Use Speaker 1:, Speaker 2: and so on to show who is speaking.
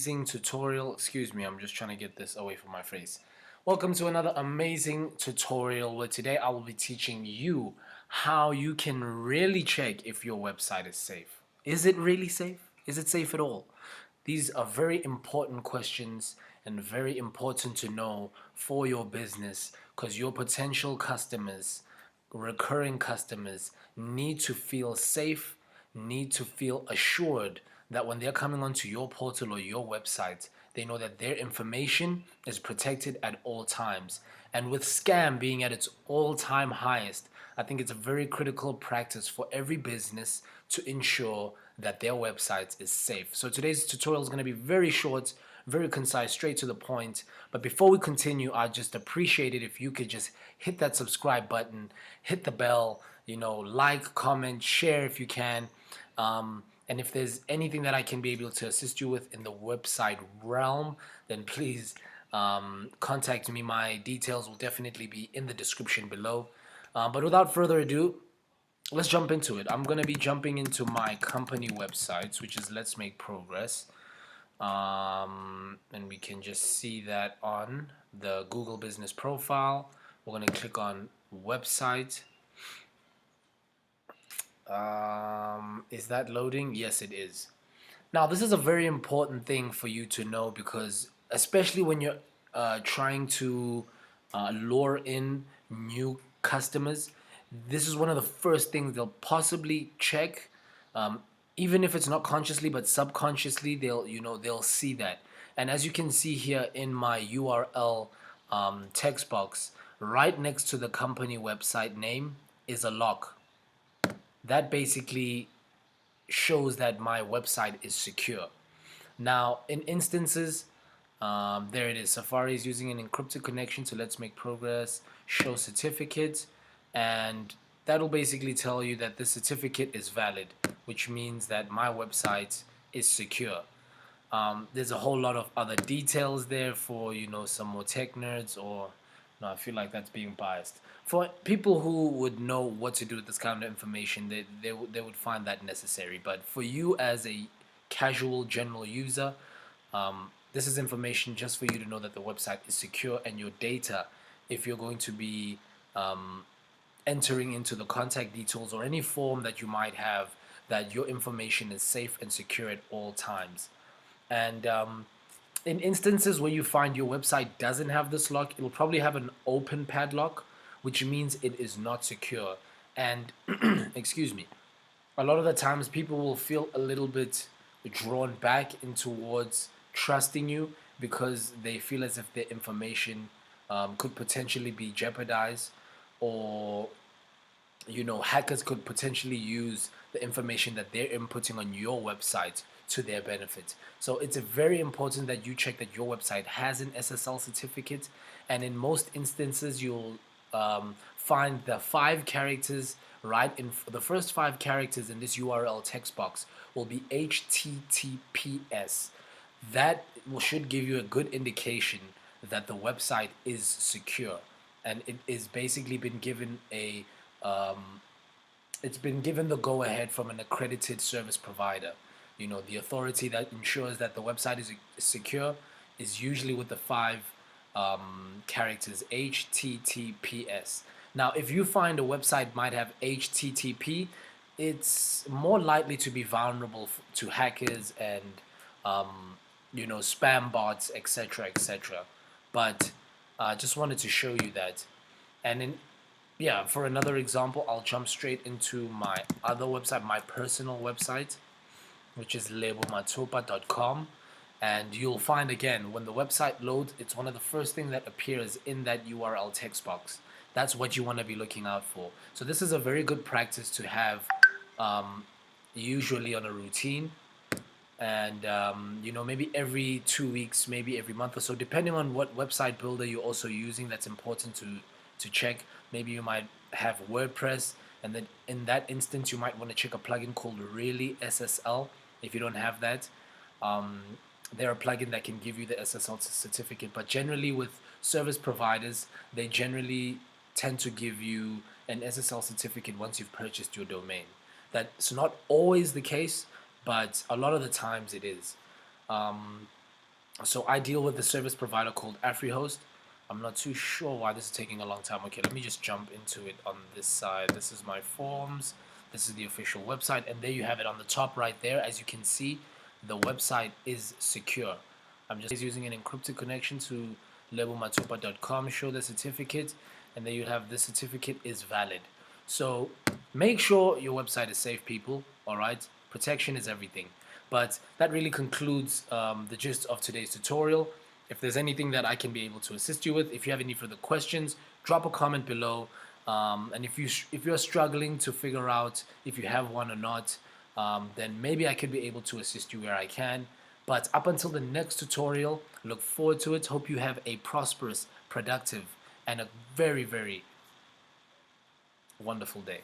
Speaker 1: Amazing tutorial. Excuse me, I'm just trying to get this away from my face. Welcome to another amazing tutorial where today I will be teaching you how you can really check if your website is safe. Is it really safe? Is it safe at all? These are very important questions and very important to know for your business because your potential customers, recurring customers, need to feel safe, need to feel assured that when they're coming onto your portal or your website, they know that their information is protected at all times. And with scam being at its all-time highest, I think it's a very critical practice for every business to ensure that their website is safe. So today's tutorial is going to be very short, very concise, straight to the point. But before we continue, I'd just appreciate it if you could just hit that subscribe button, hit the bell, like, comment, share if you can. And if there's anything that I can be able to assist you with in the website realm, then please contact me. My details will definitely be in the description below. But without further ado, let's jump into it. I'm going to be jumping into my company websites, which is Let's Make Progress. And we can just see that on the Google Business Profile. We're going to click on Website. Is that loading? Yes, it is. Now, this is a very important thing for you to know because, especially when you're trying to lure in new customers, this is one of the first things they'll possibly check. Even if it's not consciously, but subconsciously, they'll see that. And as you can see here in my URL text box, right next to the company website name is a lock. That basically shows that my website is secure. Now, in instances, there it is. Safari is using an encrypted connection to Let's Make Progress, show certificate, and that'll basically tell you that the certificate is valid, which means that my website is secure. There's a whole lot of other details there for some more tech nerds, or no, I feel like that's being biased. For people who would know what to do with this kind of information, they would find that necessary. But for you as a casual general user, this is information just for you to know that the website is secure and your data, if you're going to be entering into the contact details or any form that you might have, that your information is safe and secure at all times. And in instances where you find your website doesn't have this lock, it will probably have an open padlock, which means it is not secure. And excuse me, a lot of the times people will feel a little bit drawn back in towards trusting you because they feel as if their information could potentially be jeopardized, or hackers could potentially use the information that they're inputting on your website to their benefit. So it's very important that you check that your website has an SSL certificate, and in most instances you'll find the 5 characters right in the first 5 characters in this URL text box will be HTTPS. That should give you a good indication that the website is secure, and it is basically been given a it's been given the go-ahead from an accredited service provider. The authority that ensures that the website is secure is usually with the 5 characters HTTPS. Now, if you find a website might have HTTP, it's more likely to be vulnerable to hackers and spam bots, etc., etc. But I just wanted to show you that. And yeah, for another example, I'll jump straight into my other website, my personal website, which is labelmatopa.com. And you'll find, again, when the website loads, it's one of the first things that appears in that URL text box. That's what you want to be looking out for. So this is a very good practice to have usually on a routine. And maybe every 2 weeks, maybe every month or so, depending on what website builder you're also using. That's important to check. Maybe you might have WordPress, and then in that instance you might want to check a plugin called Really SSL. If you don't have that, they're a plugin that can give you the SSL certificate. But generally with service providers, they generally tend to give you an SSL certificate once you've purchased your domain. That's not always the case, but a lot of the times it is. So I deal with the service provider called AfriHost. I'm not too sure why this is taking a long time. Okay, let me just jump into it on this side. This is my forms. This is the official website, and there you have it on the top right there. As you can see, the website is secure. I'm just using an encrypted connection to lebomatupa.com, show the certificate, and there you have the certificate is valid. So make sure your website is safe, people. All right, protection is everything. But that really concludes the gist of today's tutorial. If there's anything that I can be able to assist you with, if you have any further questions, drop a comment below. And if you're struggling to figure out if you have one or not, then maybe I could be able to assist you where I can. But up until the next tutorial, look forward to it. Hope you have a prosperous, productive, and a very, very wonderful day.